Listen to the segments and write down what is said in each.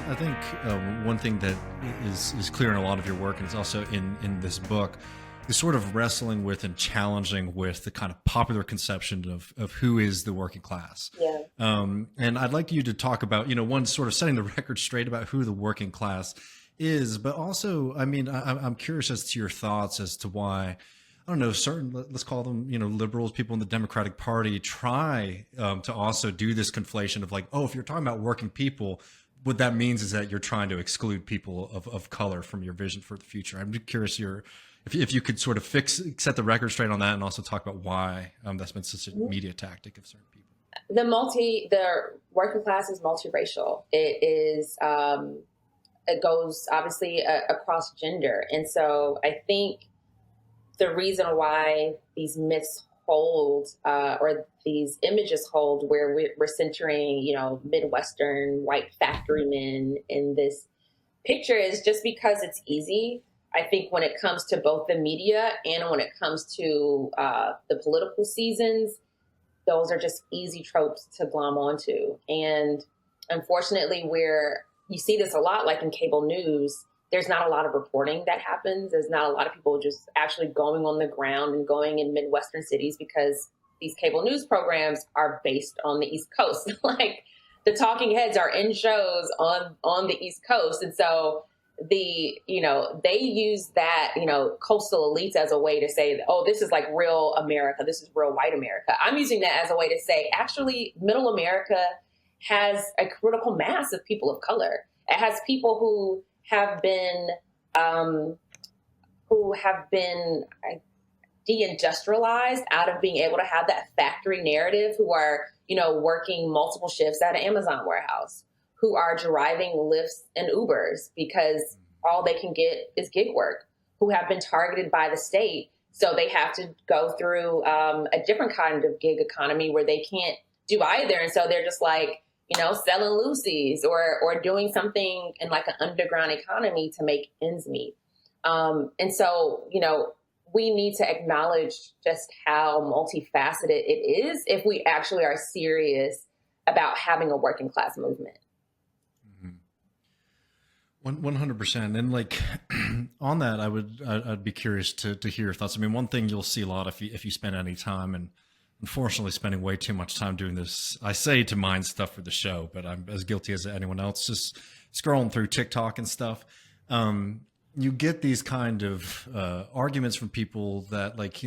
I think one thing that is clear in a lot of your work, and it's also in this book, is sort of wrestling with and challenging with the kind of popular conception of who is the working class. Yeah. And I'd like you to talk about, one, sort of setting the record straight about who the working class is, but also, I mean, I'm curious as to your thoughts as to why, I don't know, certain, let's call them, liberals, people in the Democratic Party try to also do this conflation of like, oh, if you're talking about working people, what that means is that you're trying to exclude people of color from your vision for the future. I'm just curious if you could sort of set the record straight on that, and also talk about why that's been such a media tactic of certain people. The working class is multiracial. It is, it goes obviously across gender. And so I think the reason why these myths hold, or these images hold, where we're centering, Midwestern white factory men in this picture, is just because it's easy. I think when it comes to both the media and when it comes to the political seasons, those are just easy tropes to glom onto. And unfortunately, where you see this a lot, like in cable news, there's not a lot of reporting that happens. There's not a lot of people just actually going on the ground and going in Midwestern cities, because these cable news programs are based on the East Coast. Like, the talking heads are in shows on the East Coast. And so they use that, coastal elites as a way to say, oh, this is like real America. This is real white America. I'm using that as a way to say, actually, middle America has a critical mass of people of color. It has people who have been deindustrialized out of being able to have that factory narrative, who are, working multiple shifts at an Amazon warehouse, who are driving Lyfts and Ubers because all they can get is gig work, who have been targeted by the state. So they have to go through a different kind of gig economy where they can't do either. And so they're just like, selling loosies or doing something in like an underground economy to make ends meet. And so, we need to acknowledge just how multifaceted it is if we actually are serious about having a working class movement. 100%. And like on that, I'd be curious to hear your thoughts. I mean, one thing you'll see a lot if you spend any time, and unfortunately spending way too much time doing this, I say to mine stuff for the show, but I'm as guilty as anyone else, just scrolling through TikTok and stuff. You get these kind of arguments from people that, like,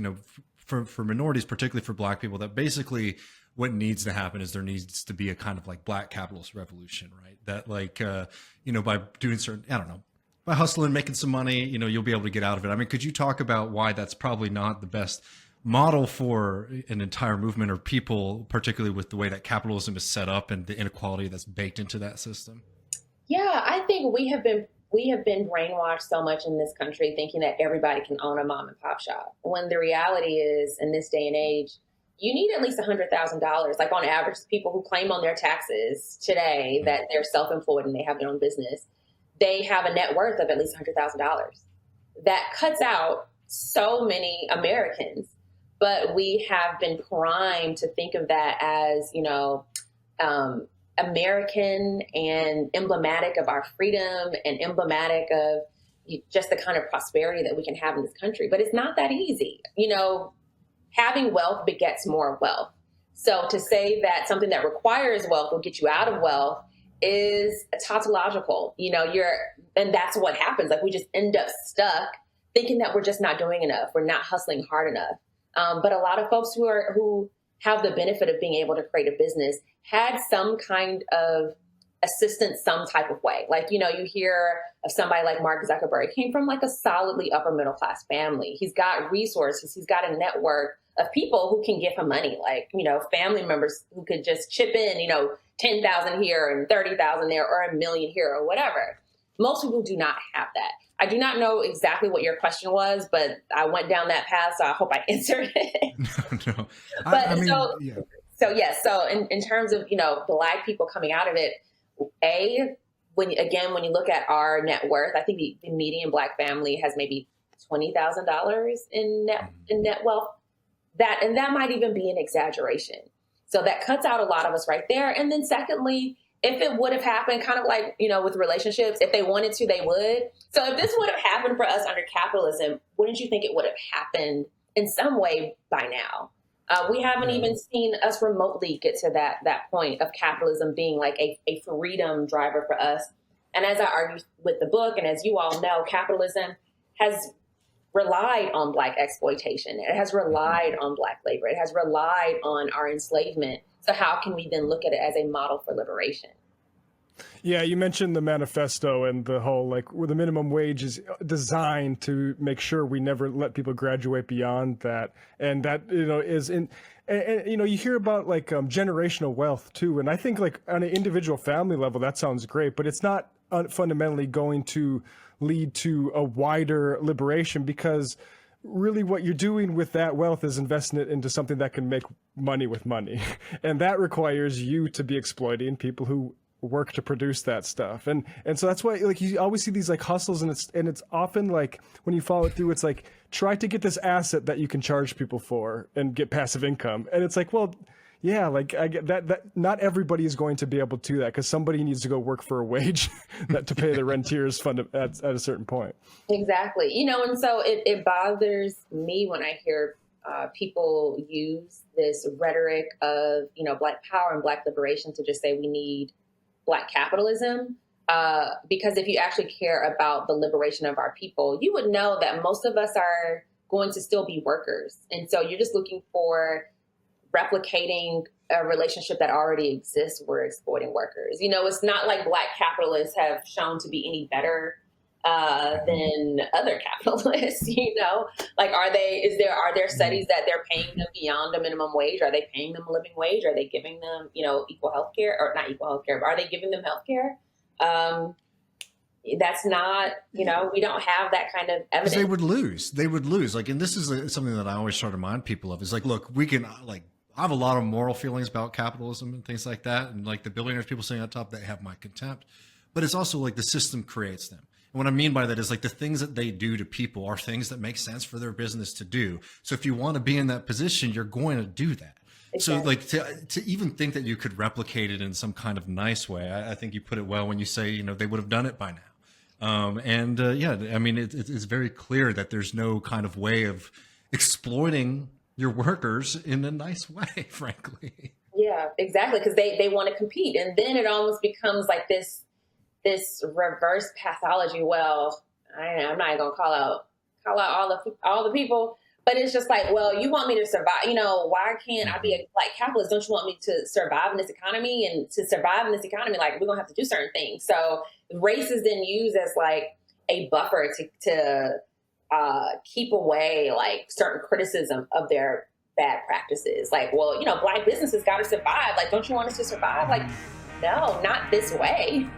for minorities, particularly for Black people, that basically what needs to happen is there needs to be a kind of like Black capitalist revolution, right? That like, by doing certain, I don't know, by hustling, making some money, you'll be able to get out of it. I mean, could you talk about why that's probably not the best model for an entire movement or people, particularly with the way that capitalism is set up and the inequality that's baked into that system? Yeah, I think we have been brainwashed so much in this country thinking that everybody can own a mom and pop shop, when the reality is, in this day and age, you need at least $100,000. Like, on average, people who claim on their taxes today that they're self-employed and they have their own business, they have a net worth of at least $100,000. That cuts out so many Americans, but we have been primed to think of that as, American and emblematic of our freedom and emblematic of just the kind of prosperity that we can have in this country. But it's not that easy. Having wealth begets more wealth. So to say that something that requires wealth will get you out of wealth is tautological. And that's what happens. Like, we just end up stuck thinking that we're just not doing enough. We're not hustling hard enough. But a lot of folks who have the benefit of being able to create a business had some kind of assistance some type of way. Like, you hear of somebody like Mark Zuckerberg, came from like a solidly upper middle class family. He's got resources. He's got a network of people who can give him money, like, family members who could just chip in, 10,000 here and 30,000 there, or $1 million here, or whatever. Most people do not have that. I do not know exactly what your question was, but I went down that path, so I hope I answered it. No. Yeah. So in terms of, Black people coming out of it, when you look at our net worth, I think the median Black family has maybe $20,000 in net wealth. That might even be an exaggeration. So that cuts out a lot of us right there. And then secondly, if it would have happened, kind of like, with relationships, if they wanted to, they would. So if this would have happened for us under capitalism, wouldn't you think it would have happened in some way by now? We haven't even seen us remotely get to that point of capitalism being like a freedom driver for us. And as I argue with the book, and as you all know, capitalism has relied on Black exploitation. It has relied on Black labor. It has relied on our enslavement. So how can we then look at it as a model for liberation? Yeah, you mentioned the manifesto and the whole, like, where the minimum wage is designed to make sure we never let people graduate beyond that. And that, is in, and you hear about like generational wealth too. And I think like on an individual family level, that sounds great, but it's not fundamentally going to lead to a wider liberation, because really what you're doing with that wealth is investing it into something that can make money with money. And that requires you to be exploiting people who work to produce that stuff. And so that's why, like, you always see these like hustles, and it's often like, when you follow it through, it's like, try to get this asset that you can charge people for and get passive income. And it's like, well, yeah, like, I get that not everybody is going to be able to do that, because somebody needs to go work for a wage that to pay the rentier's fund at a certain point. Exactly. And so it bothers me when I hear people use this rhetoric of, Black power and Black liberation to just say we need Black capitalism. Because if you actually care about the liberation of our people, you would know that most of us are going to still be workers. And so you're just looking for replicating a relationship that already exists. We're exploiting workers. It's not like Black capitalists have shown to be any better than other capitalists. Like, are there studies that they're paying them beyond a minimum wage? Are they paying them a living wage? Are they giving them, equal health care, or not equal health care, but are they giving them health care? That's not, we don't have that kind of evidence. They would lose. Like, and this is something that I always try to remind people of, is like, look, we can, like, I have a lot of moral feelings about capitalism and things like that. And like the billionaires, people sitting on top, they have my contempt, but it's also like the system creates them. And what I mean by that is, like, the things that they do to people are things that make sense for their business to do. So if you want to be in that position, you're going to do that. Exactly. So like to even think that you could replicate it in some kind of nice way, I think you put it well when you say, they would have done it by now. Yeah, I mean, it's very clear that there's no kind of way of exploiting your workers in a nice way, frankly. Yeah, exactly. Because they want to compete. And then it almost becomes like this reverse pathology. Well, I'm not going to call out all the people, but it's just like, well, you want me to survive. Why can't I be a Black capitalist? Don't you want me to survive in this economy? And to survive in this economy, like, we're going to have to do certain things. So race is then used as like a buffer to keep away like certain criticism of their bad practices. Like, well, Black businesses got to survive. Like, don't you want us to survive? Like, no, not this way.